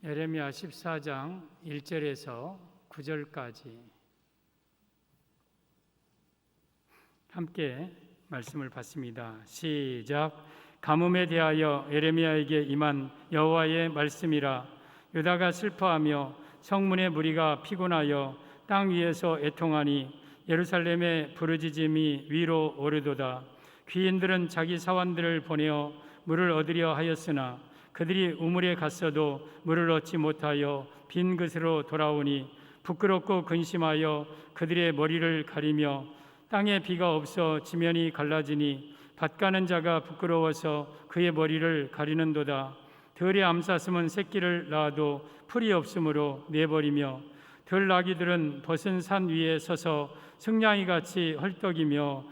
예레미야 14장 1절에서 9절까지 함께 말씀을 받습니다. 시작. 가뭄에 대하여 예레미야에게 임한 여호와의 말씀이라. 유다가 슬퍼하며 성문의 무리가 피곤하여 땅 위에서 애통하니 예루살렘의 부르짖음이 위로 오르도다. 귀인들은 자기 사환들을 보내어 물을 얻으려 하였으나 그들이 우물에 갔어도 물을 얻지 못하여 빈 그릇으로 돌아오니 부끄럽고 근심하여 그들의 머리를 가리며 땅에 비가 없어 지면이 갈라지니 밭 가는 자가 부끄러워서 그의 머리를 가리는도다. 들의 암사슴은 새끼를 낳아도 풀이 없으므로 내버리며 들나귀들은 벗은 산 위에 서서 승냥이같이 헐떡이며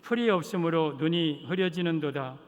풀이 없으므로 눈이 흐려지는도다.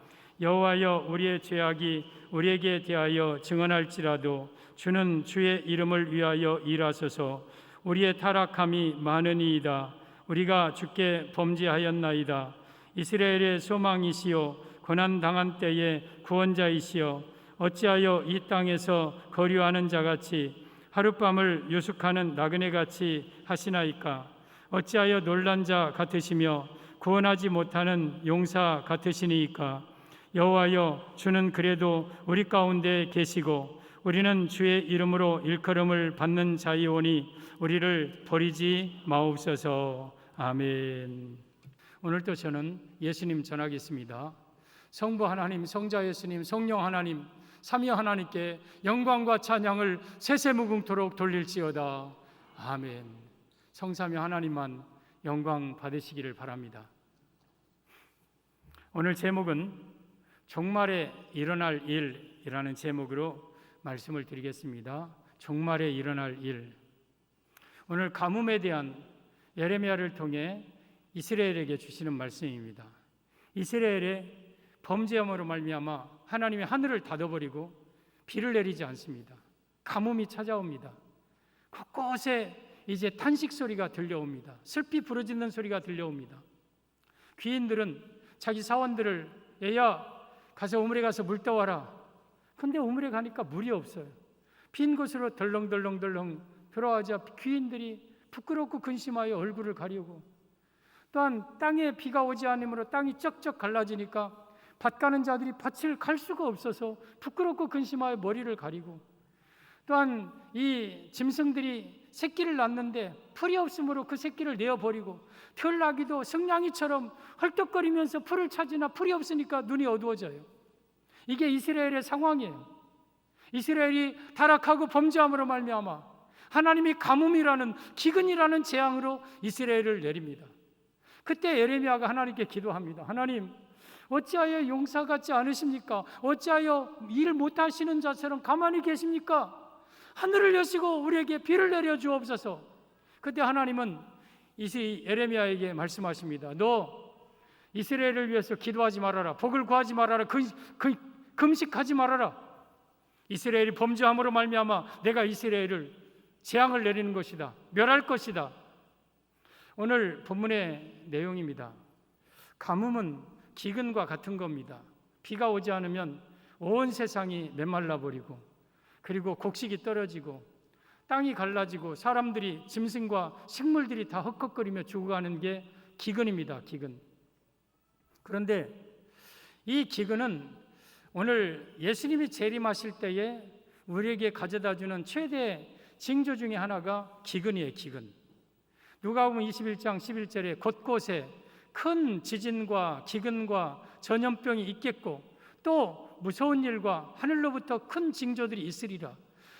여호와여, 우리의 죄악이 우리에게 대하여 증언할지라도 주는 주의 이름을 위하여 일하소서. 우리의 타락함이 많으니이다. 우리가 주께 범죄하였나이다. 이스라엘의 소망이시요 고난당한 때의 구원자이시여, 어찌하여 이 땅에서 거류하는 자같이 하룻밤을 유숙하는 나그네같이 하시나이까? 어찌하여 놀란 자 같으시며 구원하지 못하는 용사 같으시니이까? 여호와여, 주는 그래도 우리 가운데 계시고 우리는 주의 이름으로 일컬음을 받는 자이오니 우리를 버리지 마옵소서. 아멘. 오늘도 저는 예수님 전하겠습니다. 성부 하나님, 성자 예수님, 성령 하나님, 삼위 하나님께 영광과 찬양을 세세무궁토록 돌릴지어다. 아멘. 성삼위 하나님만 영광 받으시기를 바랍니다. 오늘 제목은 종말에 일어날 일이라는 제목으로 말씀을 드리겠습니다. 종말에 일어날 일. 오늘 가뭄에 대한 예레미야를 통해 이스라엘에게 주시는 말씀입니다. 이스라엘의 범죄함으로 말미암아 하나님이 하늘을 닫아버리고 비를 내리지 않습니다. 가뭄이 찾아옵니다. 곳곳에 이제 탄식 소리가 들려옵니다. 슬피 부르짖는 소리가 들려옵니다. 귀인들은 자기 사원들을 얘야 가서 우물에 가서 물 떠와라. 근데 우물에 가니까 물이 없어요. 빈 곳으로 덜렁덜렁 들어가자 귀인들이 부끄럽고 근심하여 얼굴을 가리고, 또한 땅에 비가 오지 않으므로 땅이 쩍쩍 갈라지니까 밭 가는 자들이 밭을 갈 수가 없어서 부끄럽고 근심하여 머리를 가리고, 또한 이 짐승들이 새끼를 낳는데 풀이 없으므로 그 새끼를 내어버리고, 들나귀도 승냥이처럼 헐떡거리면서 풀을 찾으나 풀이 없으니까 눈이 어두워져요. 이게 이스라엘의 상황이에요. 이스라엘이 타락하고 범죄함으로 말미암아 하나님이 가뭄이라는 기근이라는 재앙으로 이스라엘을 내립니다. 그때 예레미야가 하나님께 기도합니다. 하나님, 어찌하여 용사 같지 않으십니까? 어찌하여 일 못하시는 자처럼 가만히 계십니까? 하늘을 여시고 우리에게 비를 내려 주옵소서. 그때 하나님은 예레미야에게 말씀하십니다. 너 이스라엘을 위해서 기도하지 말아라. 복을 구하지 말아라. 금식하지 말아라. 이스라엘이 범죄함으로 말미암아 내가 이스라엘을 재앙을 내리는 것이다. 멸할 것이다. 오늘 본문의 내용입니다. 가뭄은 기근과 같은 겁니다. 비가 오지 않으면 온 세상이 메말라 버리고, 그리고 곡식이 떨어지고 땅이 갈라지고 사람들이, 짐승과 식물들이 다 헉헉거리며 죽어가는 게 기근입니다. 기근. 그런데 이 기근은 오늘 예수님이 재림하실 때에 우리에게 가져다주는 최대 징조 중에 하나가 기근이에요. 기근. 누가복음 21장 11절에 곳곳에 큰 지진과 기근과 전염병이 있겠고 또 무서운 일과 하늘로부터 큰 징조들이 있으리라.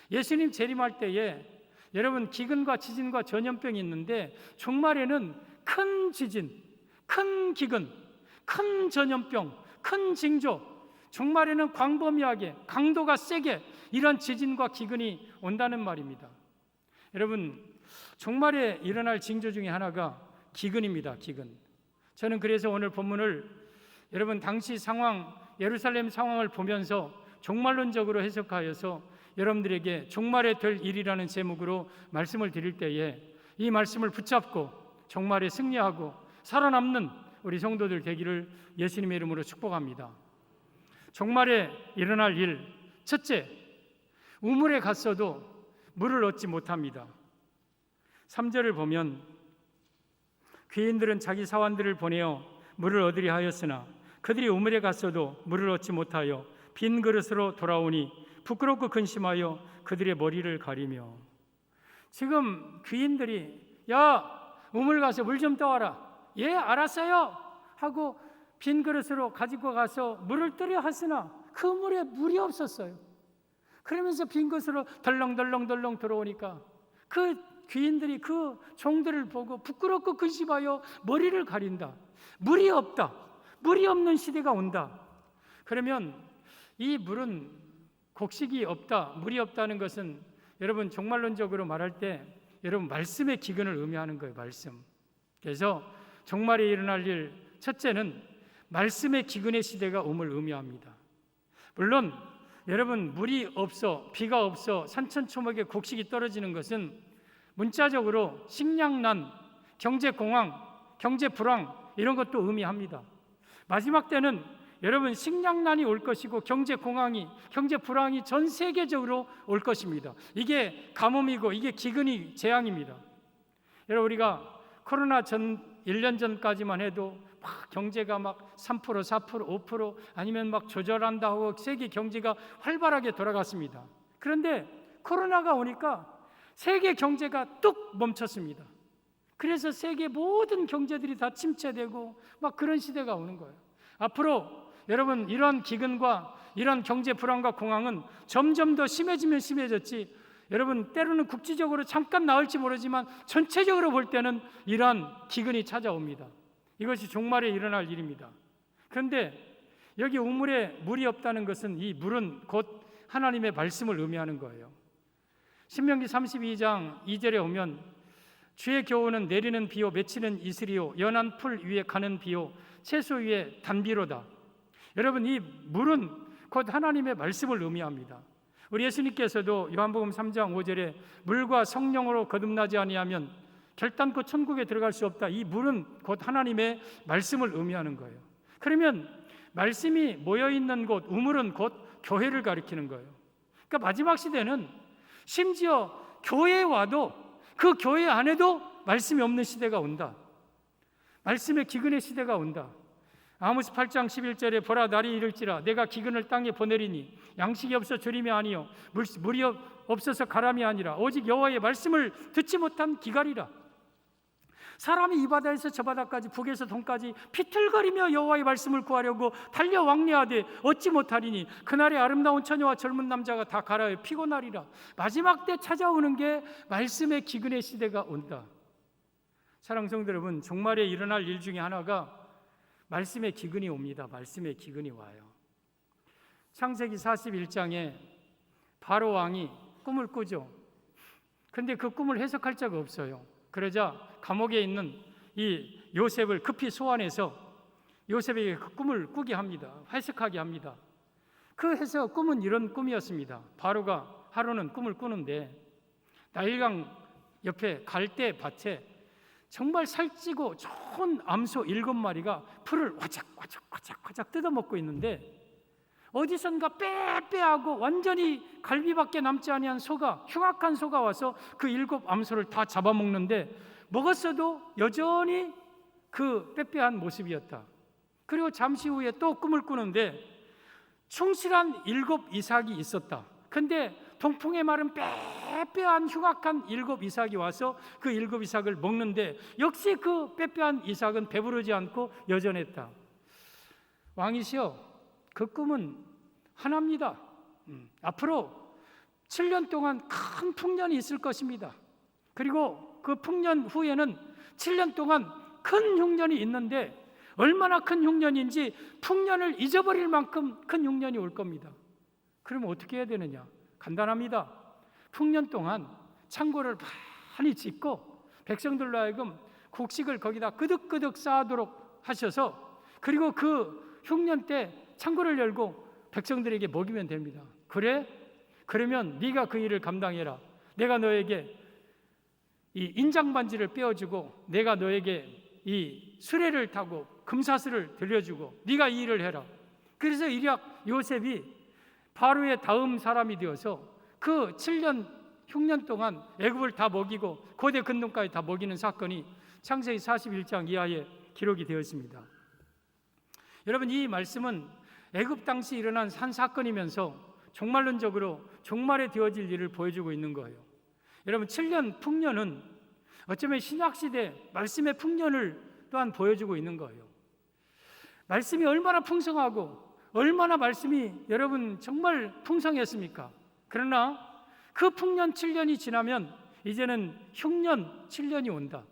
예수님 재림할 때에 여러분 기근과 지진과 전염병이 있는데 종말에는 큰 지진, 큰 기근, 큰 전염병, 큰 징조, 종말에는 광범위하게 강도가 세게 이런 지진과 기근이 온다는 말입니다. 여러분 종말에 일어날 징조 중에 하나가 기근입니다. 기근. 저는 그래서 오늘 본문을 여러분 당시 상황, 예루살렘 상황을 보면서 종말론적으로 해석하여서 여러분들에게 종말에 될 일이라는 제목으로 말씀을 드릴 때에 이 말씀을 붙잡고 종말에 승리하고 살아남는 우리 성도들 되기를 예수님의 이름으로 축복합니다. 종말에 일어날 일, 첫째, 우물에 갔어도 물을 얻지 못합니다. 3절을 보면 귀인들은 자기 사환들을 보내어 물을 얻으려 하였으나 그들이 우물에 갔어도 물을 얻지 못하여 빈 그릇으로 돌아오니 부끄럽고 근심하여 그들의 머리를 가리며. 지금 귀인들이 야 우물 가서 물 좀 떠와라. 예 알았어요 하고 빈 그릇으로 가지고 가서 물을 뜨려 하으나 그 물에 물이 없었어요. 그러면서 빈 그릇으로 덜렁덜렁 들어오니까 그 귀인들이 그 종들을 보고 부끄럽고 근심하여 머리를 가린다. 물이 없다. 물이 없는 시대가 온다. 그러면 이 물은 곡식이 없다, 물이 없다는 것은 여러분 종말론적으로 말할 때 여러분 말씀의 기근을 의미하는 거예요. 말씀. 그래서 종말에 일어날 일 첫째는 말씀의 기근의 시대가 옴을 의미합니다. 물론 여러분 물이 없어 비가 없어 산천초목에 곡식이 떨어지는 것은 문자적으로 식량난, 경제공황, 경제불황 이런 것도 의미합니다. 마지막 때는 여러분 식량난이 올 것이고 경제공황이, 경제불황이 전 세계적으로 올 것입니다. 이게 가뭄이고 이게 기근이 재앙입니다. 여러분 우리가 코로나 전 1년 전까지만 해도 막 경제가 막 3%, 4%, 5% 아니면 막 조절한다 하고 세계 경제가 활발하게 돌아갔습니다. 그런데 코로나가 오니까 세계 경제가 뚝 멈췄습니다. 그래서 세계 모든 경제들이 다 침체되고 막 그런 시대가 오는 거예요. 앞으로 여러분 이런 기근과 이런 경제 불안과 공황은 점점 더 심해지면 심해졌지 여러분 때로는 국지적으로 잠깐 나올지 모르지만 전체적으로 볼 때는 이러한 기근이 찾아옵니다. 이것이 종말에 일어날 일입니다. 그런데 여기 우물에 물이 없다는 것은 이 물은 곧 하나님의 말씀을 의미하는 거예요. 신명기 32장 2절에 오면 주의 교훈은 내리는 비요 맺히는 이슬이요 연한 풀 위에 가는 비요 채소 위에 단비로다. 여러분 이 물은 곧 하나님의 말씀을 의미합니다. 우리 예수님께서도 요한복음 3장 5절에 물과 성령으로 거듭나지 아니하면 결단코 천국에 들어갈 수 없다. 이 물은 곧 하나님의 말씀을 의미하는 거예요. 그러면 말씀이 모여있는 곳 우물은 곧 교회를 가리키는 거예요. 그러니까 마지막 시대는 심지어 교회에 와도 그 교회 안에도 말씀이 없는 시대가 온다. 말씀의 기근의 시대가 온다. 아모스 8장 11절에 보라 날이 이를지라 내가 기근을 땅에 보내리니 양식이 없어 조림이 아니요 물이 없어서 가람이 아니라 오직 여호와의 말씀을 듣지 못한 기갈이라. 사람이 이 바다에서 저 바다까지 북에서 동까지 비틀거리며 여호와의 말씀을 구하려고 달려 왕래하되 얻지 못하리니 그날에 아름다운 처녀와 젊은 남자가 다 가라에 피곤하리라. 마지막 때 찾아오는 게 말씀의 기근의 시대가 온다. 사랑하는 성도 여러분, 종말에 일어날 일 중에 하나가 말씀의 기근이 옵니다. 말씀의 기근이 와요. 창세기 41장에 바로 왕이 꿈을 꾸죠. 근데 그 꿈을 해석할 자가 없어요. 그러자 감옥에 있는 이 요셉을 급히 소환해서 요셉에게 그 꿈을 꾸게 합니다. 해석하게 합니다. 그 해석 꿈은 이런 꿈이었습니다. 바로가 하루는 꿈을 꾸는데 나일강 옆에 갈대 밭에 정말 살찌고 좋은 암소 7마리가 풀을 와작와작 뜯어먹고 있는데 어디선가 빼빼하고 완전히 갈비밖에 남지 아니한 소가 흉악한 소가 와서 그 7 암소를 다 잡아먹는데 먹었어도 여전히 그 빼빼한 모습이었다. 그리고 잠시 후에 또 꿈을 꾸는데 충실한 7 이삭이 있었다. 근데 동풍의 마른 빼빼한 흉악한 7 이삭이 와서 그 7 이삭을 먹는데 역시 그 빼빼한 이삭은 배부르지 않고 여전했다. 왕이시여, 그 꿈은 하나입니다. 앞으로 7년 동안 큰 풍년이 있을 것입니다. 그리고 그 풍년 후에는 7년 동안 큰 흉년이 있는데 얼마나 큰 흉년인지 풍년을 잊어버릴 만큼 큰 흉년이 올 겁니다. 그러면 어떻게 해야 되느냐? 간단합니다. 풍년 동안 창고를 많이 짓고 백성들로 하여금 곡식을 거기다 끄덕끄덕 쌓도록 하셔서 그리고 그 흉년 때 창고를 열고 백성들에게 먹이면 됩니다. 그래? 그러면 네가 그 일을 감당해라. 내가 너에게 이 인장반지를 빼어주고 내가 너에게 이 수레를 타고 금사슬을 들려주고 네가 이 일을 해라. 그래서 일약 요셉이 바로의 다음 사람이 되어서 그 7년 흉년 동안 애굽을 다 먹이고 고대 근동까지 다 먹이는 사건이 창세기 41장 이하에 기록이 되어 있습니다. 여러분, 이 말씀은 애굽 당시 일어난 한 사건이면서 종말론적으로 종말에 되어질 일을 보여주고 있는 거예요. 여러분, 7년 풍년은 어쩌면 신약시대 말씀의 풍년을 또한 보여주고 있는 거예요. 말씀이 얼마나 풍성하고 얼마나 말씀이 여러분 정말 풍성했습니까? 그러나 그 풍년 7년이 지나면 이제는 흉년 7년이 온다.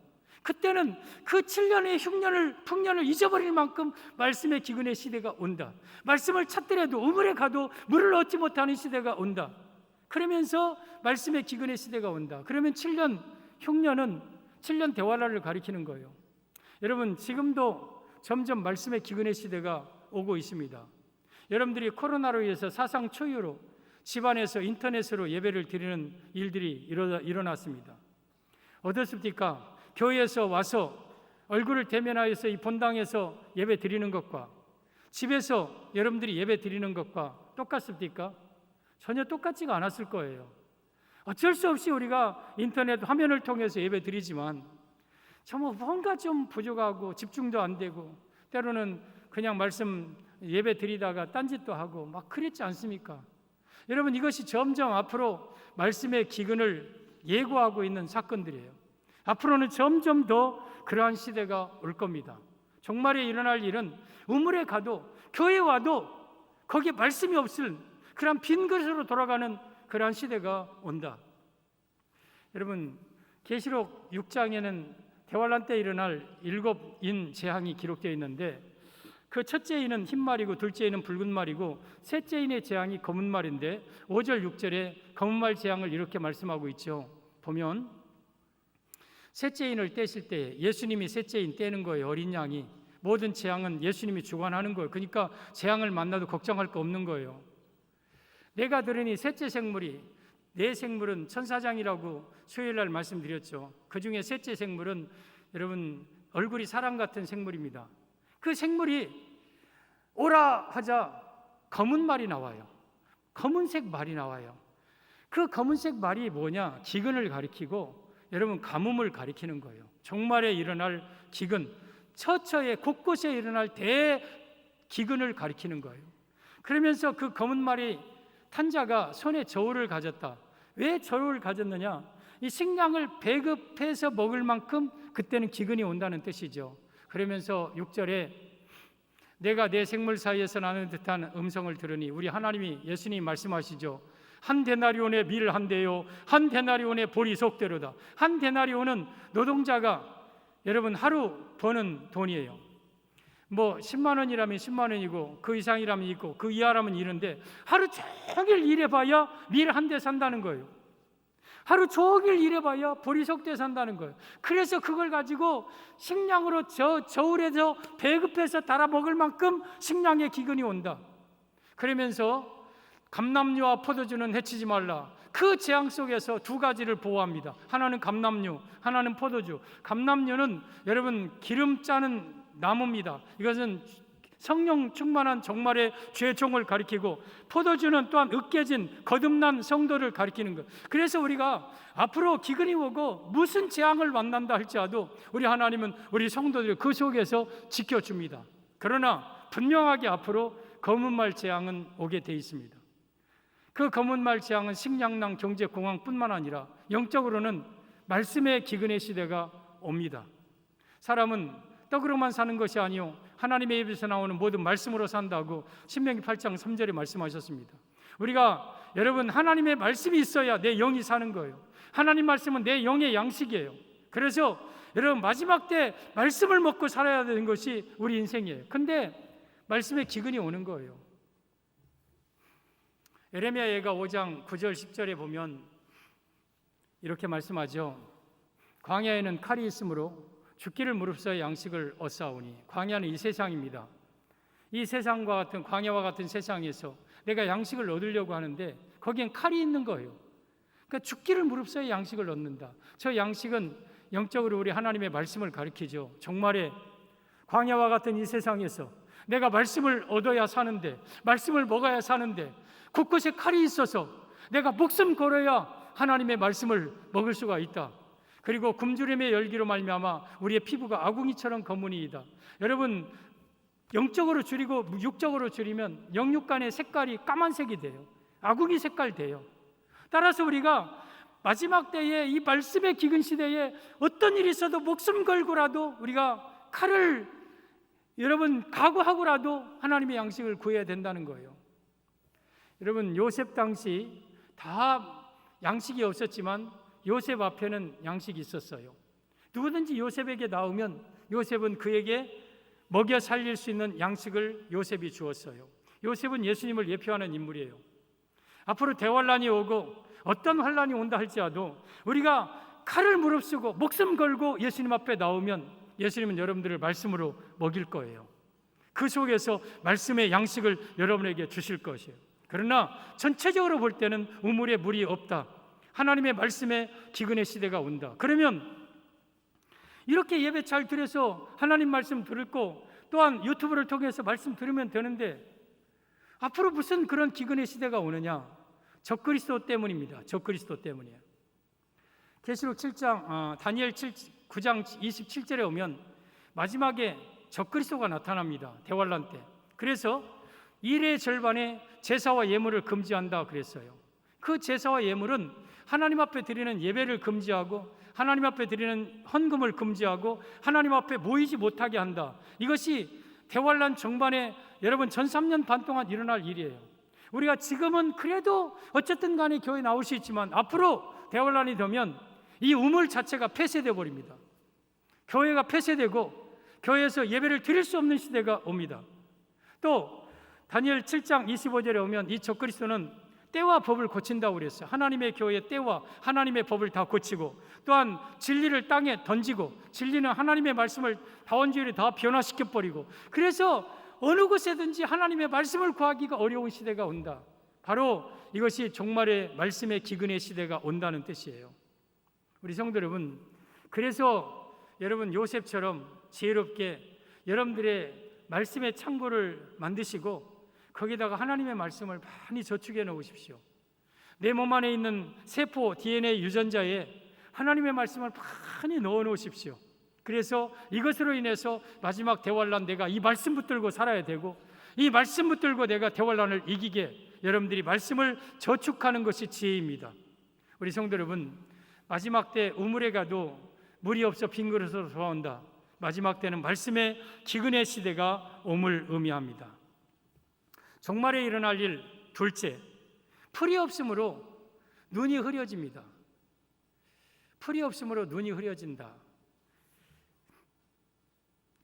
그때는 그 7년의 풍년을 잊어버릴 만큼 말씀의 기근의 시대가 온다. 말씀을 찾더라도 우물에 가도 물을 얻지 못하는 시대가 온다. 그러면서 말씀의 기근의 시대가 온다. 그러면 7년 흉년은 7년 대환란을 가리키는 거예요. 여러분, 지금도 점점 말씀의 기근의 시대가 오고 있습니다. 여러분들이 코로나로 인해서 사상 초유로 집안에서 인터넷으로 예배를 드리는 일들이 일어났습니다. 어떻습니까? 교회에서 와서 얼굴을 대면하여서 이 본당에서 예배 드리는 것과 집에서 여러분들이 예배 드리는 것과 똑같습니까? 전혀 똑같지가 않았을 거예요. 어쩔 수 없이 우리가 인터넷 화면을 통해서 예배 드리지만 정말 뭔가 좀 부족하고 집중도 안 되고 때로는 그냥 말씀 예배 드리다가 딴짓도 하고 막 그랬지 않습니까? 여러분, 이것이 점점 앞으로 말씀의 기근을 예고하고 있는 사건들이에요. 앞으로는 점점 더 그러한 시대가 올 겁니다. 종말에 일어날 일은 우물에 가도 교회에 와도 거기에 말씀이 없을 그러한 빈 그릇으로 돌아가는 그러한 시대가 온다. 여러분, 계시록 6장에는 대환란 때 일어날 7인 재앙이 기록되어 있는데 그 첫째 인은 흰 말이고 둘째 인은 붉은 말이고 셋째 인의 재앙이 검은 말인데 5절 6절에 검은 말 재앙을 이렇게 말씀하고 있죠. 보면 셋째 인을 떼실 때 예수님이 셋째 인 떼는 거예요. 어린 양이. 모든 재앙은 예수님이 주관하는 거예요. 그러니까 재앙을 만나도 걱정할 거 없는 거예요. 내가 들으니 셋째 생물이, 네 생물은 천사장이라고 수요일날 말씀드렸죠. 그 중에 셋째 생물은 여러분 얼굴이 사람 같은 생물입니다. 그 생물이 오라 하자 검은 말이 나와요. 검은색 말이 나와요. 그 검은색 말이 뭐냐? 기근을 가리키고 여러분 가뭄을 가리키는 거예요. 종말에 일어날 기근, 처처에 곳곳에 일어날 대기근을 가리키는 거예요. 그러면서 그 검은 말이 탄 자가 손에 저울을 가졌다. 왜 저울을 가졌느냐? 이 식량을 배급해서 먹을 만큼 그때는 기근이 온다는 뜻이죠. 그러면서 6절에 내가 내 생물 사이에서 나는 듯한 음성을 들으니 우리 하나님이 예수님이 말씀하시죠. 한 데나리온의 밀 한 대요 한 데나리온의 보리 속대로다. 한 데나리온은 노동자가 여러분 하루 버는 돈이에요. 뭐 10만 원이라면 10만 원이고 그 이상이라면 있고 그 이하라면 이런데 하루 종일 일해봐야 밀 한 대 산다는 거예요. 하루 종일 일해봐야 보리 속대 산다는 거예요. 그래서 그걸 가지고 식량으로 저울에서 배급해서 달아 먹을 만큼 식량의 기근이 온다. 그러면서 감람류와 포도주는 해치지 말라. 그 재앙 속에서 두 가지를 보호합니다. 하나는 감람류, 하나는 포도주. 감람류는 여러분 기름 짜는 나무입니다. 이것은 성령 충만한 종말의 죄종을 가리키고 포도주는 또한 으깨진 거듭난 성도를 가리키는 것. 그래서 우리가 앞으로 기근이 오고 무슨 재앙을 만난다 할지라도 우리 하나님은 우리 성도들을 그 속에서 지켜줍니다. 그러나 분명하게 앞으로 검은 말 재앙은 오게 돼 있습니다. 그 검은 말 재앙은 식량난 경제 공황뿐만 아니라 영적으로는 말씀의 기근의 시대가 옵니다. 사람은 떡으로만 사는 것이 아니요 하나님의 입에서 나오는 모든 말씀으로 산다고 신명기 8장 3절에 말씀하셨습니다. 우리가 여러분 하나님의 말씀이 있어야 내 영이 사는 거예요. 하나님 말씀은 내 영의 양식이에요. 그래서 여러분 마지막 때 말씀을 먹고 살아야 되는 것이 우리 인생이에요. 근데 말씀의 기근이 오는 거예요. 예레미야 예가 5장 9절 10절에 보면 이렇게 말씀하죠. 광야에는 칼이 있으므로 죽기를 무릅쓰어 양식을 얻사오니. 광야는 이 세상입니다. 이 세상과 같은 광야와 같은 세상에서 내가 양식을 얻으려고 하는데 거기엔 칼이 있는 거예요. 그러니까 죽기를 무릅쓰어 양식을 얻는다. 저 양식은 영적으로 우리 하나님의 말씀을 가리키죠. 정말에 광야와 같은 이 세상에서 내가 말씀을 얻어야 사는데 말씀을 먹어야 사는데 곳곳에 칼이 있어서 내가 목숨 걸어야 하나님의 말씀을 먹을 수가 있다. 그리고 굶주림의 열기로 말미암아 우리의 피부가 아궁이처럼 검으니이다. 여러분, 영적으로 줄이고 육적으로 줄이면 영육간의 색깔이 까만색이 돼요. 아궁이 색깔 돼요. 따라서 우리가 마지막 때에 이 말씀의 기근 시대에 어떤 일이 있어도 목숨 걸고라도 우리가 칼을 여러분 각오하고라도 하나님의 양식을 구해야 된다는 거예요. 여러분, 요셉 당시 다 양식이 없었지만 요셉 앞에는 양식이 있었어요. 누구든지 요셉에게 나오면 요셉은 그에게 먹여 살릴 수 있는 양식을 요셉이 주었어요. 요셉은 예수님을 예표하는 인물이에요. 앞으로 대환란이 오고 어떤 환란이 온다 할지라도 우리가 칼을 무릅쓰고 목숨 걸고 예수님 앞에 나오면 예수님은 여러분들을 말씀으로 먹일 거예요. 그 속에서 말씀의 양식을 여러분에게 주실 것이에요. 그러나 전체적으로 볼 때는 우물에 물이 없다. 하나님의 말씀에 기근의 시대가 온다. 그러면 이렇게 예배 잘 드려서 하나님 말씀 들고 또한 유튜브를 통해서 말씀 들으면 되는데 앞으로 무슨 그런 기근의 시대가 오느냐? 적그리스도 때문입니다. 적그리스도 때문이에요. 계시록 7장 다니엘 9장 27절에 오면 마지막에 적그리스도가 나타납니다. 대환란 때. 그래서 일의 절반에 제사와 예물을 금지한다 그랬어요. 그 제사와 예물은 하나님 앞에 드리는 예배를 금지하고 하나님 앞에 드리는 헌금을 금지하고 하나님 앞에 모이지 못하게 한다. 이것이 대환란 정반에 여러분 전 3년 반 동안 일어날 일이에요. 우리가 지금은 그래도 어쨌든 간에 교회 나올 수 있지만 앞으로 대환란이 되면 이 우물 자체가 폐쇄되어 버립니다. 교회가 폐쇄되고 교회에서 예배를 드릴 수 없는 시대가 옵니다. 또 다니엘 7장 25절에 오면 이 적그리스도는 때와 법을 고친다고 그랬어요. 하나님의 교회의 때와 하나님의 법을 다 고치고 또한 진리를 땅에 던지고 진리는 하나님의 말씀을 다원주의를 다 변화시켜버리고 그래서 어느 곳에든지 하나님의 말씀을 구하기가 어려운 시대가 온다. 바로 이것이 종말의 말씀의 기근의 시대가 온다는 뜻이에요. 우리 성도 여러분, 그래서 여러분 요셉처럼 지혜롭게 여러분들의 말씀의 창고를 만드시고 거기다가 하나님의 말씀을 많이 저축해 놓으십시오. 내 몸 안에 있는 세포 DNA 유전자에 하나님의 말씀을 많이 넣어 놓으십시오. 그래서 이것으로 인해서 마지막 대환란 내가 이 말씀 붙들고 살아야 되고 이 말씀 붙들고 내가 대환란을 이기게 여러분들이 말씀을 저축하는 것이 지혜입니다. 우리 성도 여러분, 마지막 때 우물에 가도 물이 없어 빈 그릇으로 돌아온다. 마지막 때는 말씀의 기근의 시대가 옴을 의미합니다. 종말에 일어날 일 둘째, 풀이 없으므로 눈이 흐려집니다. 풀이 없으므로 눈이 흐려진다.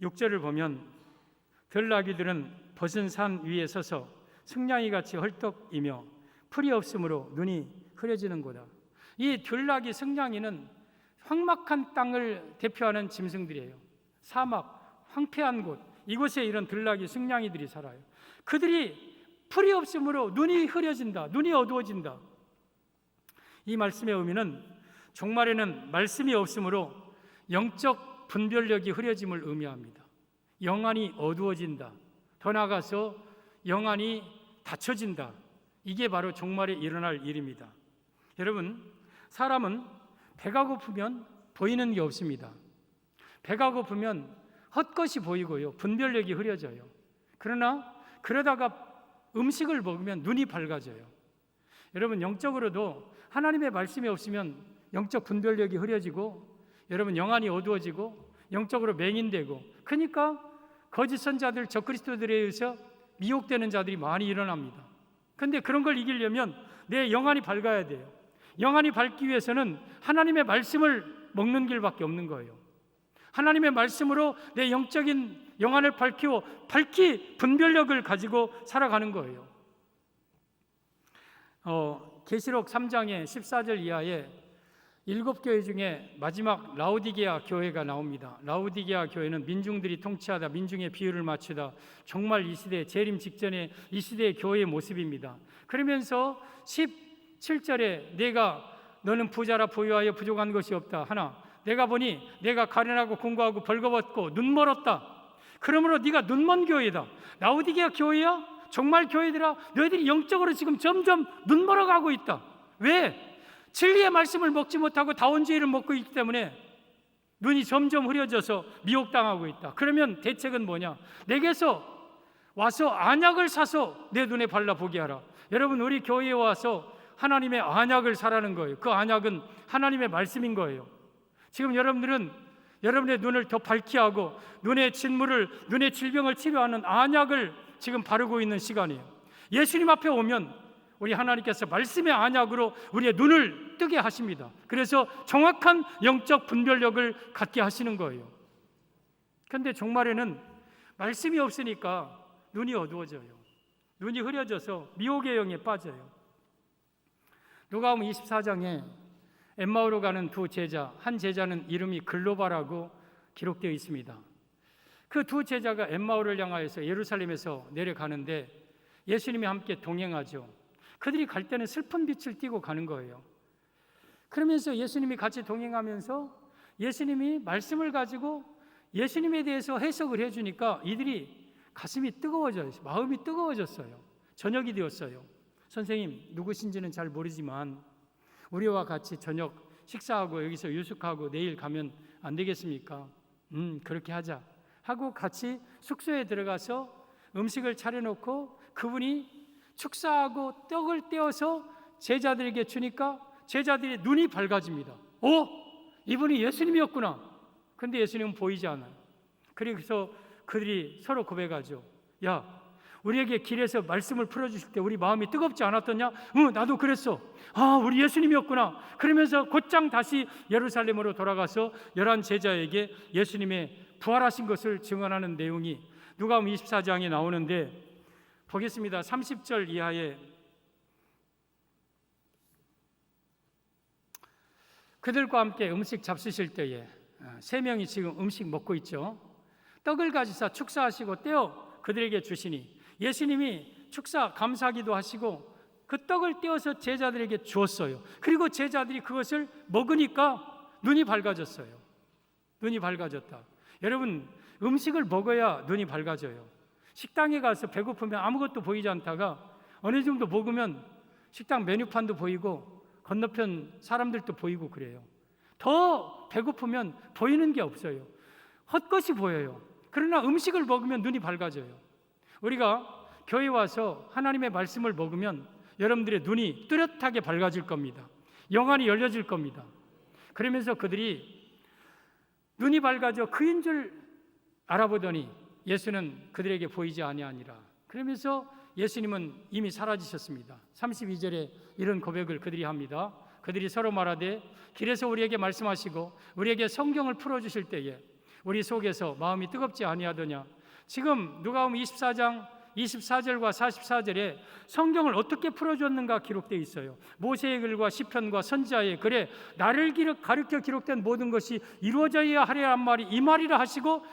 6절을 보면 들나귀들은 벗은 산 위에 서서 승냥이같이 헐떡이며 풀이 없으므로 눈이 흐려지는구나. 이 들나귀 승냥이는 황막한 땅을 대표하는 짐승들이에요. 사막, 황폐한 곳, 이곳에 이런 들나귀 승냥이들이 살아요. 그들이 풀이 없으므로 눈이 흐려진다. 눈이 어두워진다. 이 말씀의 의미는 종말에는 말씀이 없으므로 영적 분별력이 흐려짐을 의미합니다. 영안이 어두워진다. 더 나아가서 영안이 닫혀진다. 이게 바로 종말에 일어날 일입니다. 여러분, 사람은 배가 고프면 보이는 게 없습니다. 배가 고프면 헛것이 보이고요. 분별력이 흐려져요. 그러다가 음식을 먹으면 눈이 밝아져요. 여러분, 영적으로도 하나님의 말씀이 없으면 영적 분별력이 흐려지고 여러분 영안이 어두워지고 영적으로 맹인되고 그러니까 거짓 선자들 적그리스도들에 의해서 미혹되는 자들이 많이 일어납니다. 그런데 그런 걸 이기려면 내 영안이 밝아야 돼요. 영안이 밝기 위해서는 하나님의 말씀을 먹는 길밖에 없는 거예요. 하나님의 말씀으로 내 영적인 영안을 밝히 분별력을 가지고 살아가는 거예요. 계시록 3장의 14절 이하에 7교회 중에 마지막 라오디게아 교회가 나옵니다. 라오디게아 교회는 민중들이 통치하다 민중의 비율을 맞추다 정말 이 시대 재림 직전에 이 시대의 교회의 모습입니다. 그러면서 17절에 너는 부자라 보유하여 부족한 것이 없다 하나 내가 보니 내가 가련하고 공고하고 벌거벗고 눈멀었다. 그러므로 네가 눈먼 교회다. 라오디게아 교회야? 정말 교회들아 너희들이 영적으로 지금 점점 눈멀어가고 있다. 왜? 진리의 말씀을 먹지 못하고 다원주의를 먹고 있기 때문에 눈이 점점 흐려져서 미혹당하고 있다. 그러면 대책은 뭐냐? 내게서 와서 안약을 사서 내 눈에 발라보게 하라. 여러분, 우리 교회에 와서 하나님의 안약을 사라는 거예요. 그 안약은 하나님의 말씀인 거예요. 지금 여러분들은 여러분의 눈을 더 밝게 하고 눈의 진물을, 눈의 질병을 치료하는 안약을 지금 바르고 있는 시간이에요. 예수님 앞에 오면 우리 하나님께서 말씀의 안약으로 우리의 눈을 뜨게 하십니다. 그래서 정확한 영적 분별력을 갖게 하시는 거예요. 그런데 종말에는 말씀이 없으니까 눈이 어두워져요. 눈이 흐려져서 미혹의 영에 빠져요. 누가복음 24장에 엠마오로 가는 두 제자, 한 제자는 이름이 글로바라고 기록되어 있습니다. 그 두 제자가 엠마오를 향하여서 예루살렘에서 내려가는데 예수님이 함께 동행하죠. 그들이 갈 때는 슬픈 빛을 띠고 가는 거예요. 그러면서 예수님이 같이 동행하면서 예수님이 말씀을 가지고 예수님에 대해서 해석을 해주니까 이들이 가슴이 뜨거워져요. 마음이 뜨거워졌어요. 저녁이 되었어요. 선생님, 누구신지는 잘 모르지만 우리와 같이 저녁 식사하고 여기서 유숙하고 내일 가면 안 되겠습니까? 그렇게 하자 하고 같이 숙소에 들어가서 음식을 차려놓고 그분이 축사하고 떡을 떼어서 제자들에게 주니까 제자들의 눈이 밝아집니다. 이분이 예수님이었구나. 근데 예수님은 보이지 않아요. 그래서 그들이 서로 고백하죠. 야, 우리에게 길에서 말씀을 풀어주실 때 우리 마음이 뜨겁지 않았더냐? 나도 그랬어. 우리 예수님이었구나. 그러면서 곧장 다시 예루살렘으로 돌아가서 11 제자에게 예수님의 부활하신 것을 증언하는 내용이 누가복음 24장에 나오는데 보겠습니다. 30절 이하에 그들과 함께 음식 잡수실 때에 세 명이 지금 음식 먹고 있죠. 떡을 가지사 축사하시고 떼어 그들에게 주시니 예수님이 축사 감사기도 하시고 그 떡을 떼어서 제자들에게 주었어요. 그리고 제자들이 그것을 먹으니까 눈이 밝아졌어요. 눈이 밝아졌다. 여러분, 음식을 먹어야 눈이 밝아져요. 식당에 가서 배고프면 아무것도 보이지 않다가 어느 정도 먹으면 식당 메뉴판도 보이고 건너편 사람들도 보이고 그래요. 더 배고프면 보이는 게 없어요. 헛것이 보여요. 그러나 음식을 먹으면 눈이 밝아져요. 우리가 교회 와서 하나님의 말씀을 먹으면 여러분들의 눈이 뚜렷하게 밝아질 겁니다. 영안이 열려질 겁니다. 그러면서 그들이 눈이 밝아져 그인 줄 알아보더니 예수는 그들에게 보이지 아니하니라. 그러면서 예수님은 이미 사라지셨습니다. 32절에 이런 고백을 그들이 합니다. 그들이 서로 말하되 길에서 우리에게 말씀하시고 우리에게 성경을 풀어주실 때에 우리 속에서 마음이 뜨겁지 아니하더냐. 지금 누가복음 24장 24절과 44절에 성경을 어떻게 풀어줬는가 기록되어 있어요. 모세의 글과 시편과 선지자의 글에 나를 가르쳐 기록된 모든 것이 이루어져야 하리란 말이 이 말이라 하시고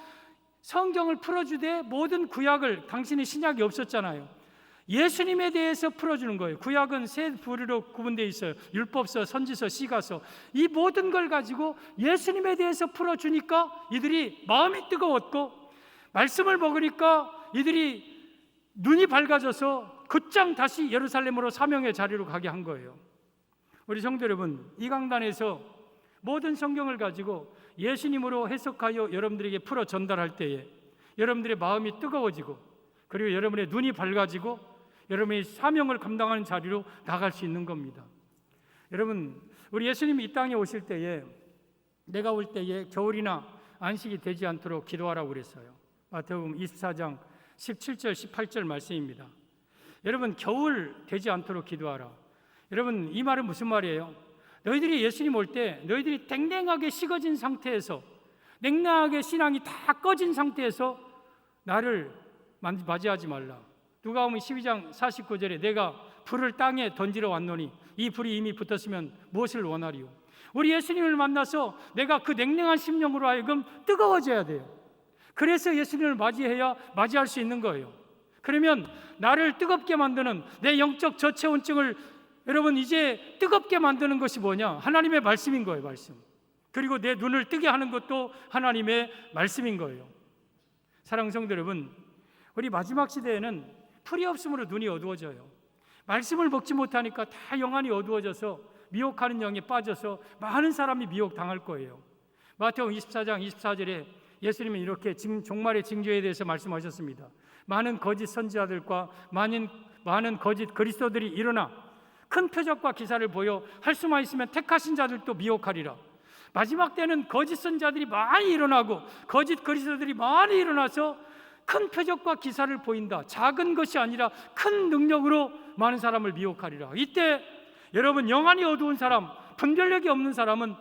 성경을 풀어주되 모든 구약을, 당신의 신약이 없었잖아요. 예수님에 대해서 풀어주는 거예요. 구약은 세 부류로 구분되어 있어요. 율법서, 선지서, 시가서. 이 모든 걸 가지고 예수님에 대해서 풀어주니까 이들이 마음이 뜨거웠고 말씀을 먹으니까 이들이 눈이 밝아져서 곧장 다시 예루살렘으로 사명의 자리로 가게 한 거예요. 우리 성도 여러분, 이 강단에서 모든 성경을 가지고 예수님으로 해석하여 여러분들에게 풀어 전달할 때에 여러분들의 마음이 뜨거워지고 그리고 여러분의 눈이 밝아지고 여러분의 사명을 감당하는 자리로 나갈 수 있는 겁니다. 여러분, 우리 예수님이 이 땅에 오실 때에 내가 올 때에 겨울이나 안식이 되지 않도록 기도하라고 그랬어요. 마태복음 24장 17절 18절 말씀입니다. 여러분, 겨울 되지 않도록 기도하라. 여러분, 이 말은 무슨 말이에요? 너희들이 예수님 올 때 너희들이 땡땡하게 식어진 상태에서 냉랭하게 신앙이 다 꺼진 상태에서 나를 맞이하지 말라. 누가복음 12장 49절에 내가 불을 땅에 던지러 왔노니 이 불이 이미 붙었으면 무엇을 원하리요? 우리 예수님을 만나서 내가 그 냉랭한 심령으로 하여금 뜨거워져야 돼요. 그래서 예수님을 맞이해야 맞이할 수 있는 거예요. 그러면 나를 뜨겁게 만드는 내 영적 저체온증을 여러분 이제 뜨겁게 만드는 것이 뭐냐? 하나님의 말씀인 거예요. 말씀. 그리고 내 눈을 뜨게 하는 것도 하나님의 말씀인 거예요. 사랑하는 성도 여러분, 우리 마지막 시대에는 풀이 없음으로 눈이 어두워져요. 말씀을 먹지 못하니까 다 영안이 어두워져서 미혹하는 영에 빠져서 많은 사람이 미혹당할 거예요. 마태복음 24장 24절에 예수님은 이렇게 종말의 징조에 대해서 말씀하셨습니다. 많은 거짓 선지자들과 많은 거짓 그리스도들이 일어나 큰 표적과 기사를 보여 할 수만 있으면 택하신 자들도 미혹하리라. 마지막 때는 거짓 선지자들이 많이 일어나고 거짓 그리스도들이 많이 일어나서 큰 표적과 기사를 보인다. 작은 것이 아니라 큰 능력으로 많은 사람을 미혹하리라. 이때 여러분, 영안이 어두운 사람, 분별력이 없는 사람은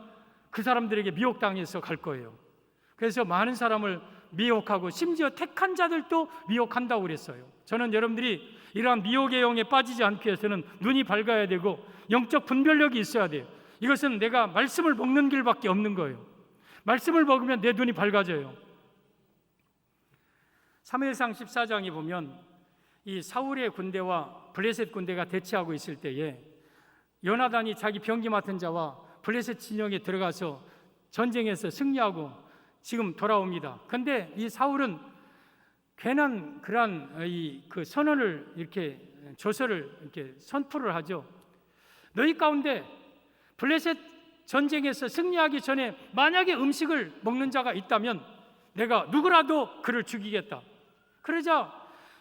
그 사람들에게 미혹당해서 갈 거예요. 그래서 많은 사람을 미혹하고 심지어 택한 자들도 미혹한다고 그랬어요. 저는 여러분들이 이러한 미혹의 영에 빠지지 않기 위해서는 눈이 밝아야 되고 영적 분별력이 있어야 돼요. 이것은 내가 말씀을 먹는 길밖에 없는 거예요. 말씀을 먹으면 내 눈이 밝아져요. 사무엘상 14장에 보면 이 사울의 군대와 블레셋 군대가 대치하고 있을 때에 요나단이 자기 병기 맡은 자와 블레셋 진영에 들어가서 전쟁에서 승리하고 지금 돌아옵니다. 그런데 이 사울은 괜한 그러한 그 선언을 이렇게 조서를 이렇게 선포를 하죠. 너희 가운데 블레셋 전쟁에서 승리하기 전에 만약에 음식을 먹는 자가 있다면 내가 누구라도 그를 죽이겠다. 그러자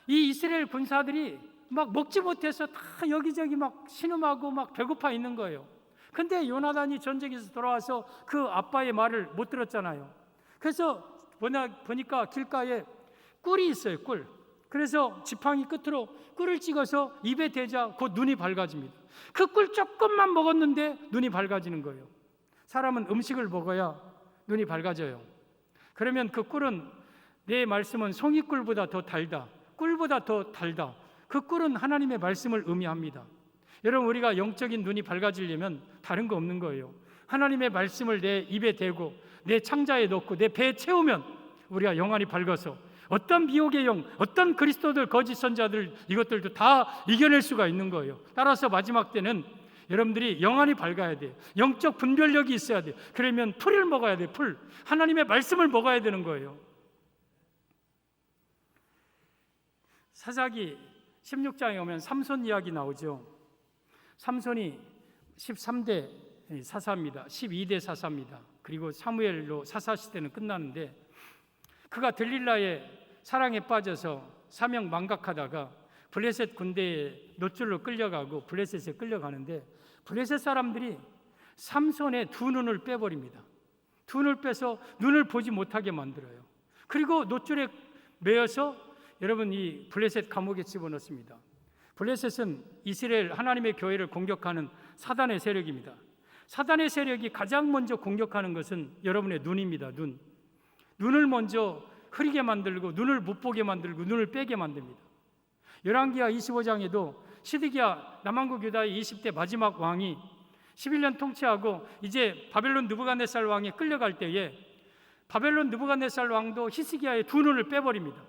이 이스라엘 군사들이 막 먹지 못해서 다 여기저기 막 신음하고 막 배고파 있는 거예요. 근데 요나단이 전쟁에서 돌아와서 그 아빠의 말을 못 들었잖아요. 그래서 보니까 길가에 꿀이 있어요. 꿀. 그래서 지팡이 끝으로 꿀을 찍어서 입에 대자 곧 눈이 밝아집니다. 그 꿀 조금만 먹었는데 눈이 밝아지는 거예요. 사람은 음식을 먹어야 눈이 밝아져요. 그러면 그 꿀은, 내 말씀은 송이꿀보다 더 달다, 꿀보다 더 달다. 그 꿀은 하나님의 말씀을 의미합니다. 여러분, 우리가 영적인 눈이 밝아지려면 다른 거 없는 거예요. 하나님의 말씀을 내 입에 대고 내 창자에 넣고 내 배에 채우면 우리가 영안이 밝아서 어떤 미혹의 영, 어떤 그리스도들, 거짓 선자들, 이것들도 다 이겨낼 수가 있는 거예요. 따라서 마지막 때는 여러분들이 영안이 밝아야 돼요. 영적 분별력이 있어야 돼요. 그러면 풀을 먹어야 돼요. 풀. 하나님의 말씀을 먹어야 되는 거예요. 사사기 16장에 오면 삼손 이야기 나오죠. 삼손이 13대 사사입니다. 12대 사사입니다. 그리고 사무엘로 사사 시대는 끝나는데, 그가 들릴라의 사랑에 빠져서 사명 망각하다가 블레셋 군대에 노줄로 끌려가고 블레셋에 끌려가는데, 블레셋 사람들이 삼손의 두 눈을 빼버립니다. 두 눈을 빼서 눈을 보지 못하게 만들어요. 그리고 노줄에 매어서 여러분 이 블레셋 감옥에 집어넣습니다. 블레셋은 이스라엘 하나님의 교회를 공격하는 사단의 세력입니다. 사단의 세력이 가장 먼저 공격하는 것은 여러분의 눈입니다. 눈을 먼저 흐리게 만들고 눈을 못 보게 만들고 눈을 빼게 만듭니다. 열왕기하 25장에도 시드기야 남왕국 유다의 20대 마지막 왕이 11년 통치하고 이제 바벨론 느부갓네살 왕에 끌려갈 때에 바벨론 느부갓네살 왕도 히스기야의 두 눈을 빼버립니다.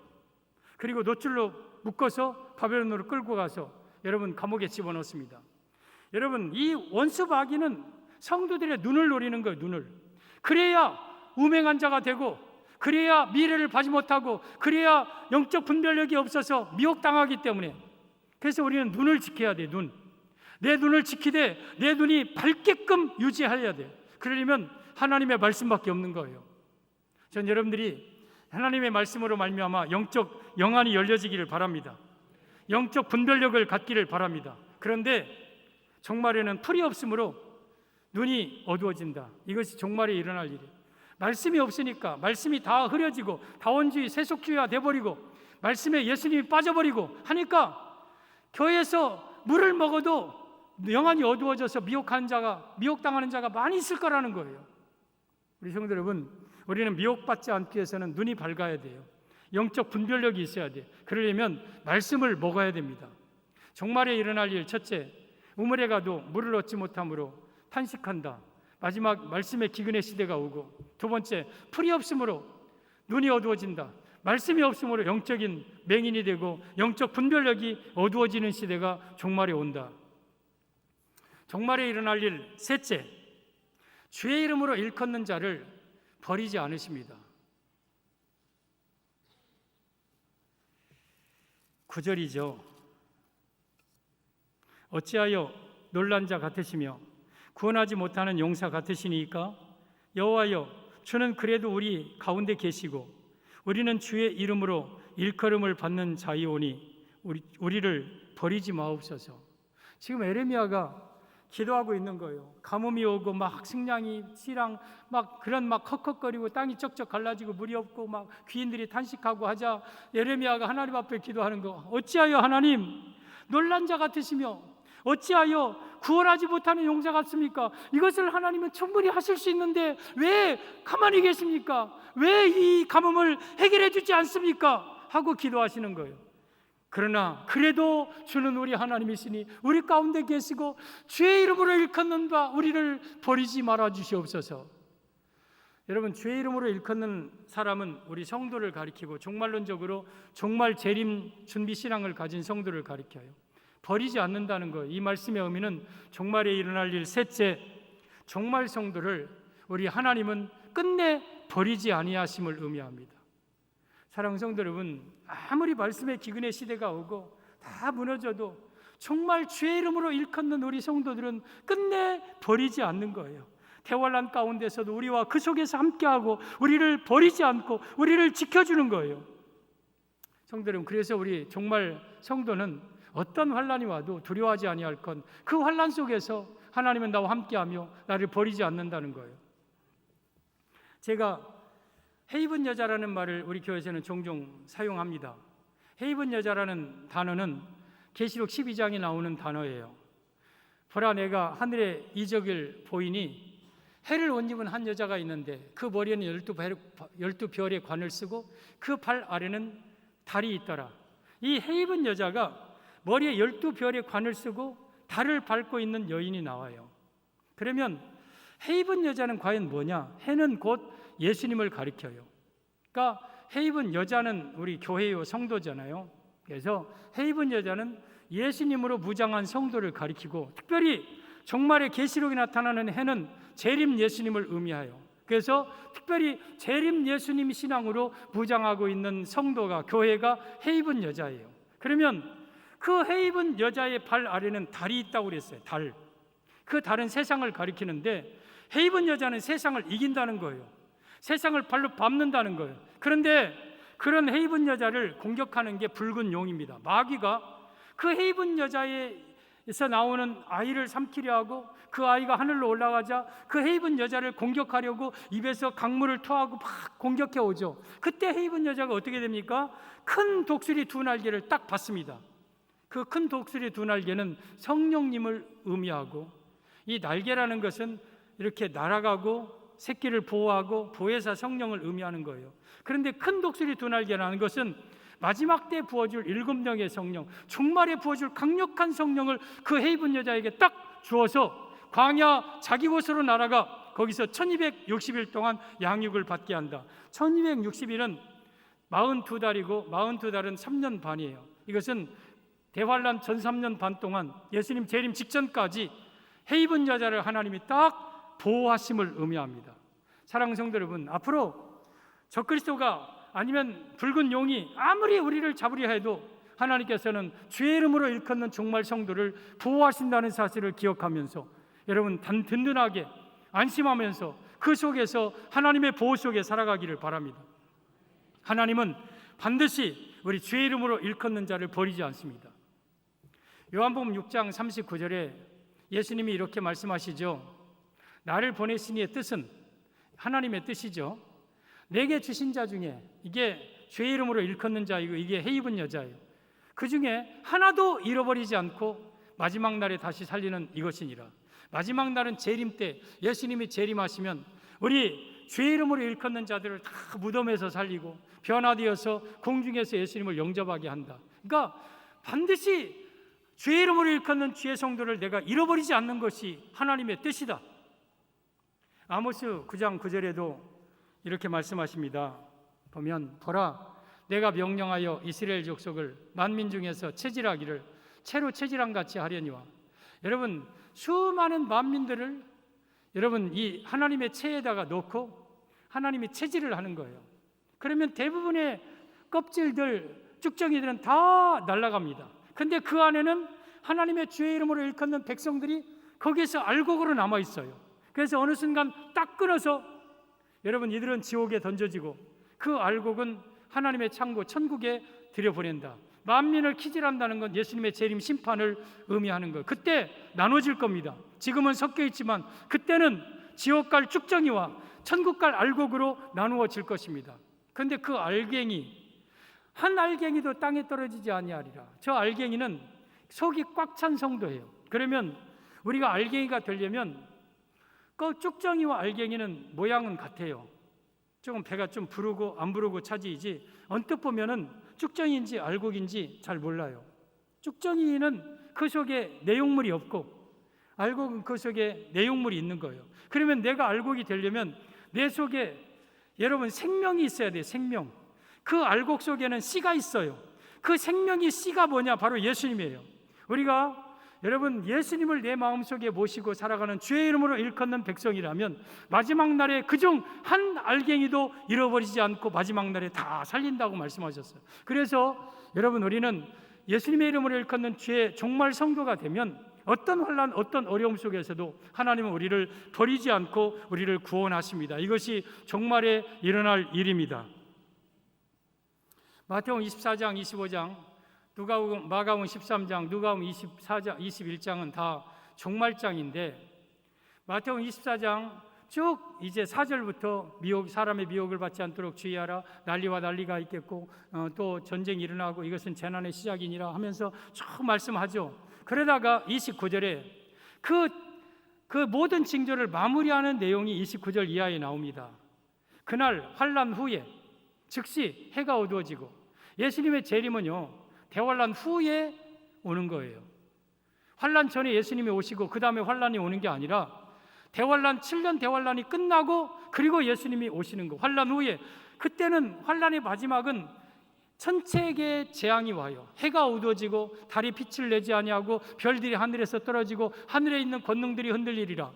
그리고 노줄로 묶어서 바벨론으로 끌고 가서 여러분 감옥에 집어넣습니다. 여러분, 이 원수 마귀는 성도들의 눈을 노리는 거예요. 눈을. 그래야 우맹한 자가 되고, 그래야 미래를 봐지 못하고, 그래야 영적 분별력이 없어서 미혹당하기 때문에. 그래서 우리는 눈을 지켜야 돼요. 내 눈을 지키되 내 눈이 밝게끔 유지해야 돼요. 그러려면 하나님의 말씀밖에 없는 거예요. 전 여러분들이 하나님의 말씀으로 말미암아 영적 영안이 열려지기를 바랍니다. 영적 분별력을 갖기를 바랍니다. 그런데 종말에는 풀이 없으므로 눈이 어두워진다. 이것이 종말에 일어날 일이에요. 말씀이 없으니까 말씀이 다 흐려지고 다원주의, 세속주의화 돼버리고 말씀에 예수님이 빠져버리고 하니까 교회에서 물을 먹어도 영안이 어두워져서 미혹당하는 자가 많이 있을 거라는 거예요. 우리 성도 여러분, 우리는 미혹받지 않기 위해서는 눈이 밝아야 돼요. 영적 분별력이 있어야 돼요. 그러려면 말씀을 먹어야 됩니다. 종말에 일어날 일, 첫째, 우물에 가도 물을 얻지 못함으로 탄식한다. 마지막 말씀의 기근의 시대가 오고, 두 번째, 풀이 없으므로 눈이 어두워진다. 말씀이 없으므로 영적인 맹인이 되고 영적 분별력이 어두워지는 시대가 종말에 온다. 종말에 일어날 일, 셋째, 주의 이름으로 일컫는 자를 버리지 않으십니다. 9절이죠. 어찌하여 놀란 자 같으시며 구원하지 못하는 용사 같으시니까? 여호와여, 주는 그래도 우리 가운데 계시고 우리는 주의 이름으로 일컬음을 받는 자이오니 우리를 버리지 마옵소서. 지금 에레미야가 기도하고 있는 거예요. 가뭄이 오고 막 승냥이 씨랑 막 그런 막 컥컥거리고 땅이 쩍쩍 갈라지고 물이 없고 막 귀인들이 탄식하고 하자 에레미야가 하나님 앞에 기도하는 거. 어찌하여 하나님 놀란 자 같으시며 어찌하여 구원하지 못하는 용사 같습니까? 이것을 하나님은 충분히 하실 수 있는데 왜 가만히 계십니까? 왜 이 가뭄을 해결해 주지 않습니까? 하고 기도하시는 거예요. 그러나 그래도 주는 우리 하나님이시니 우리 가운데 계시고 주의 이름으로 일컫는 바 우리를 버리지 말아 주시옵소서. 여러분, 주의 이름으로 일컫는 사람은 우리 성도를 가리키고 종말론적으로 종말 재림 준비 신앙을 가진 성도를 가리켜요. 버리지 않는다는 거예요. 이 말씀의 의미는 종말에 일어날 일 셋째, 종말 성도를 우리 하나님은 끝내 버리지 아니하심을 의미합니다. 사랑하는 성도 여러분, 아무리 말씀의 기근의 시대가 오고 다 무너져도 정말 주의 이름으로 일컫는 우리 성도들은 끝내 버리지 않는 거예요. 대환란 가운데서도 우리와 그 속에서 함께하고 우리를 버리지 않고 우리를 지켜주는 거예요. 성도 여러분, 그래서 우리 정말 성도는 어떤 환란이 와도 두려워하지 아니할 건 그 환란 속에서 하나님은 나와 함께하며 나를 버리지 않는다는 거예요. 제가 헤이븐 여자라는 말을 우리 교회에서는 종종 사용합니다. 헤이븐 여자라는 단어는 계시록 12장에 나오는 단어예요. 보라, 내가 하늘에 이적을 보이니 해를 옷 입은 한 여자가 있는데 그 머리에는 12별의 관을 쓰고 그 발 아래는 달이 있더라. 이 헤이븐 여자가 머리에 12별의 관을 쓰고 달을 밟고 있는 여인이 나와요. 그러면 헤이븐 여자는 과연 뭐냐? 해는 곧 예수님을 가리켜요. 그러니까 헤이븐 여자는 우리 교회요 성도잖아요. 그래서 헤이븐 여자는 예수님으로 무장한 성도를 가리키고, 특별히 종말의 계시록에 나타나는 해는 재림 예수님을 의미하여, 그래서 특별히 재림 예수님 신앙으로 무장하고 있는 성도가, 교회가 헤이븐 여자예요. 그러면 그 헤이븐 여자의 발 아래는 달이 있다고 그랬어요. 달. 그 달은 세상을 가리키는데 헤이븐 여자는 세상을 이긴다는 거예요. 세상을 발로 밟는다는 거예요. 그런데 그런 헤이븐 여자를 공격하는 게 붉은 용입니다. 마귀가 그 헤이븐 여자에서 나오는 아이를 삼키려 하고, 그 아이가 하늘로 올라가자 그 헤이븐 여자를 공격하려고 입에서 강물을 토하고 막 공격해 오죠. 그때 헤이븐 여자가 어떻게 됩니까? 큰 독수리 두 날개를 딱 받습니다. 그 큰 독수리 두 날개는 성령님을 의미하고, 이 날개라는 것은 이렇게 날아가고 새끼를 보호하고 보혜사 성령을 의미하는 거예요. 그런데 큰 독수리 두 날개라는 것은 마지막 때 부어줄 7명의 성령, 종말에 부어줄 강력한 성령을 그 헤이븐 여자에게 딱 주어서 광야 자기 곳으로 날아가 거기서 1260일 동안 양육을 받게 한다. 1260일은 42달이고 42달은 3년 반이에요. 이것은 대환란 전 3년 반 동안 예수님 재림 직전까지 헤이븐 여자를 하나님이 딱 보호하심을 의미합니다. 사랑하는 성도 여러분, 앞으로 적그리스도가 아니면 붉은 용이 아무리 우리를 잡으려 해도 하나님께서는 주의 이름으로 일컫는 종말 성도를 보호하신다는 사실을 기억하면서 여러분 든든하게 안심하면서 그 속에서 하나님의 보호 속에 살아가기를 바랍니다. 하나님은 반드시 우리 주의 이름으로 일컫는 자를 버리지 않습니다. 요한복음 6장 39절에 예수님이 이렇게 말씀하시죠. 나를 보내시니의 뜻은 하나님의 뜻이죠. 내게 주신 자 중에, 이게 주의 이름으로 일컫는 자이고 이게 헤이븐 여자예요. 그 중에 하나도 잃어버리지 않고 마지막 날에 다시 살리는 이것이니라. 마지막 날은 재림 때 예수님이 재림하시면 우리 주의 이름으로 일컫는 자들을 다 무덤에서 살리고 변화되어서 공중에서 예수님을 영접하게 한다. 그러니까 반드시 주의 이름으로 일컫는 주의 성도를 내가 잃어버리지 않는 것이 하나님의 뜻이다. 아모스 9장 9절에도 이렇게 말씀하십니다. 보면 보라, 내가 명령하여 이스라엘 족속을 만민 중에서 체질하기를 채로 체질한 같이 하려니와. 여러분, 수많은 만민들을 여러분 이 하나님의 체에다가 놓고 하나님이 체질을 하는 거예요. 그러면 대부분의 껍질들, 쭉정이들은 다 날아갑니다. 근데 그 안에는 하나님의 주의 이름으로 일컫는 백성들이 거기에서 알곡으로 남아 있어요. 그래서 어느 순간 딱 끊어서 여러분 이들은 지옥에 던져지고 그 알곡은 하나님의 창고 천국에 들여보낸다. 만민을 키질한다는 건 예수님의 재림 심판을 의미하는 거예요. 그때 나눠질 겁니다. 지금은 섞여 있지만 그때는 지옥 갈 쭉정이와 천국 갈 알곡으로 나누어질 것입니다. 그런데 그 알갱이, 한 알갱이도 땅에 떨어지지 아니하리라. 저 알갱이는 속이 꽉 찬 성도예요. 그러면 우리가 알갱이가 되려면 그 쭉정이와 알갱이는 모양은 같아요. 조금 배가 좀 부르고 안 부르고 차지이지 언뜻 보면은 쭉정이인지 알곡인지 잘 몰라요. 쭉정이는 그 속에 내용물이 없고 알곡은 그 속에 내용물이 있는 거예요. 그러면 내가 알곡이 되려면 내 속에 여러분 생명이 있어야 돼요. 생명. 그 알곡 속에는 씨가 있어요. 그 생명이 씨가 뭐냐? 바로 예수님이에요. 우리가 여러분 예수님을 내 마음속에 모시고 살아가는 주의 이름으로 일컫는 백성이라면 마지막 날에 그중 한 알갱이도 잃어버리지 않고 마지막 날에 다 살린다고 말씀하셨어요. 그래서 여러분 우리는 예수님의 이름으로 일컫는 주의 종말 성도가 되면 어떤 환난, 어떤 어려움 속에서도 하나님은 우리를 버리지 않고 우리를 구원하십니다. 이것이 종말에 일어날 일입니다. 마태복음 24장, 25장, 누가복음, 마가복음 13장, 누가복음 24장, 21장은 다 종말장인데 마태복음 24장 쭉 이제 4절부터 사람의 미혹을 받지 않도록 주의하라. 난리와 난리가 있겠고 또 전쟁이 일어나고 이것은 재난의 시작이니라 하면서 쭉 말씀하죠. 그러다가 29절에 그 모든 징조를 마무리하는 내용이 29절 이하에 나옵니다. 그날 환난 후에 즉시 해가 어두워지고 예수님의 재림은요 대환란 후에 오는 거예요. 환란 전에 예수님이 오시고 그 다음에 환란이 오는 게 아니라 대환란 7년 대환란이 끝나고 그리고 예수님이 오시는 거. 환란 후에 그때는 환란의 마지막은 천체계의 재앙이 와요. 해가 어두워지고 달이 빛을 내지 아니하고 별들이 하늘에서 떨어지고 하늘에 있는 권능들이 흔들리리라.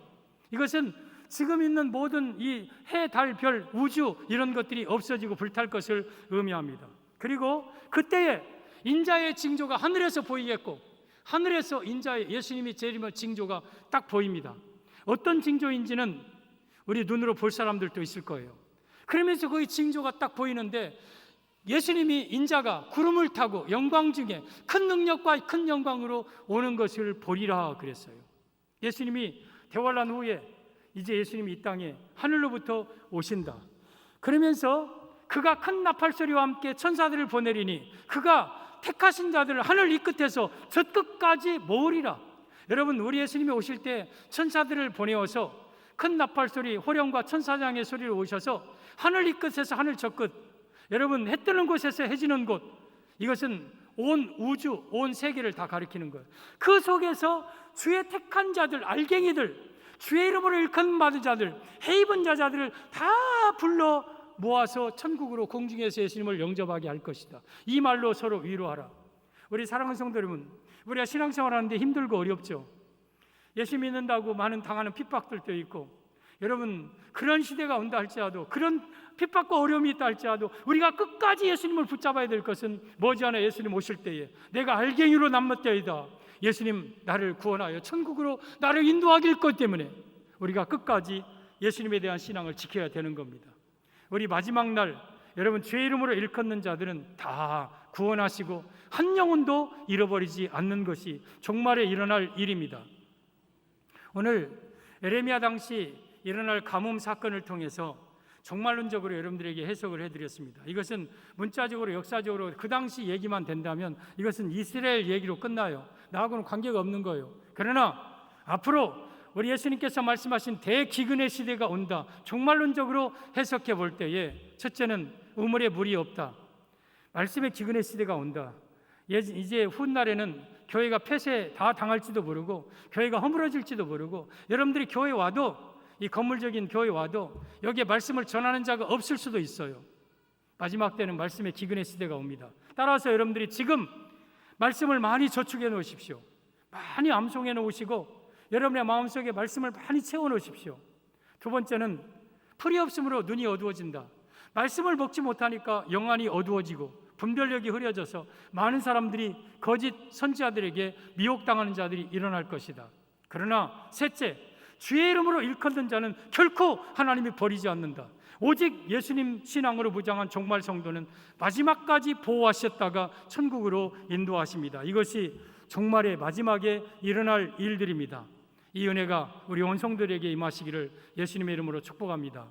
이것은 지금 있는 모든 이 해, 달, 별, 우주 이런 것들이 없어지고 불탈 것을 의미합니다. 그리고 그때에 인자의 징조가 하늘에서 보이겠고 하늘에서 인자의 예수님이 재림의 징조가 딱 보입니다. 어떤 징조인지는 우리 눈으로 볼 사람들도 있을 거예요. 그러면서 그 징조가 딱 보이는데 예수님이 인자가 구름을 타고 영광 중에 큰 능력과 큰 영광으로 오는 것을 보리라 그랬어요. 예수님이 대환란 후에 이제 예수님이 이 땅에 하늘로부터 오신다. 그러면서 그가 큰 나팔 소리와 함께 천사들을 보내리니 그가 택하신 자들을 하늘 이 끝에서 저 끝까지 모으리라. 여러분 우리 예수님이 오실 때 천사들을 보내어서 큰 나팔 소리 호령과 천사장의 소리로 오셔서 하늘 이 끝에서 하늘 저 끝, 여러분 해 뜨는 곳에서 해 지는 곳, 이것은 온 우주 온 세계를 다 가리키는 거예요. 그 속에서 주의 택한 자들 알갱이들 주의 이름으로 일컫는 받은 자들 해 입은 자들을 다 불러 모아서 천국으로 공중에서 예수님을 영접하게 할 것이다. 이 말로 서로 위로하라. 우리 사랑하는 성도 여러분, 우리가 신앙생활하는데 힘들고 어렵죠. 예수 믿는다고 많은 당하는 핍박들도 있고 여러분 그런 시대가 온다 할지라도 그런 핍박과 어려움이 있다 할지라도 우리가 끝까지 예수님을 붙잡아야 될 것은 머지않아 예수님 오실 때에 내가 알갱이로 남을 때이다. 예수님 나를 구원하여 천국으로 나를 인도하길 것 때문에 우리가 끝까지 예수님에 대한 신앙을 지켜야 되는 겁니다. 우리 마지막 날 여러분 주의 이름으로 일컫는 자들은 다 구원하시고 한 영혼도 잃어버리지 않는 것이 종말에 일어날 일입니다. 오늘 에레미야 당시 일어날 가뭄 사건을 통해서 종말론적으로 여러분들에게 해석을 해드렸습니다. 이것은 문자적으로 역사적으로 그 당시 얘기만 된다면 이것은 이스라엘 얘기로 끝나요. 나하고는 관계가 없는 거예요. 그러나 앞으로 우리 예수님께서 말씀하신 대기근의 시대가 온다. 종말론적으로 해석해 볼 때에 첫째는 우물에 물이 없다. 말씀의 기근의 시대가 온다. 이제 훗날에는 교회가 폐쇄 다 당할지도 모르고 교회가 허물어질지도 모르고 여러분들이 교회 와도 이 건물적인 교회 와도 여기에 말씀을 전하는 자가 없을 수도 있어요. 마지막 때는 말씀의 기근의 시대가 옵니다. 따라서 여러분들이 지금 말씀을 많이 저축해 놓으십시오. 많이 암송해 놓으시고 여러분의 마음속에 말씀을 많이 채워 놓으십시오. 두 번째는 풀이 없으므로 눈이 어두워진다. 말씀을 먹지 못하니까 영안이 어두워지고 분별력이 흐려져서 많은 사람들이 거짓 선지자들에게 미혹당하는 자들이 일어날 것이다. 그러나 셋째, 주의 이름으로 일컫는 자는 결코 하나님이 버리지 않는다. 오직 예수님 신앙으로 무장한 종말 성도는 마지막까지 보호하셨다가 천국으로 인도하십니다. 이것이 종말의 마지막에 일어날 일들입니다. 이 은혜가 우리 온 성도들에게 임하시기를 예수님의 이름으로 축복합니다.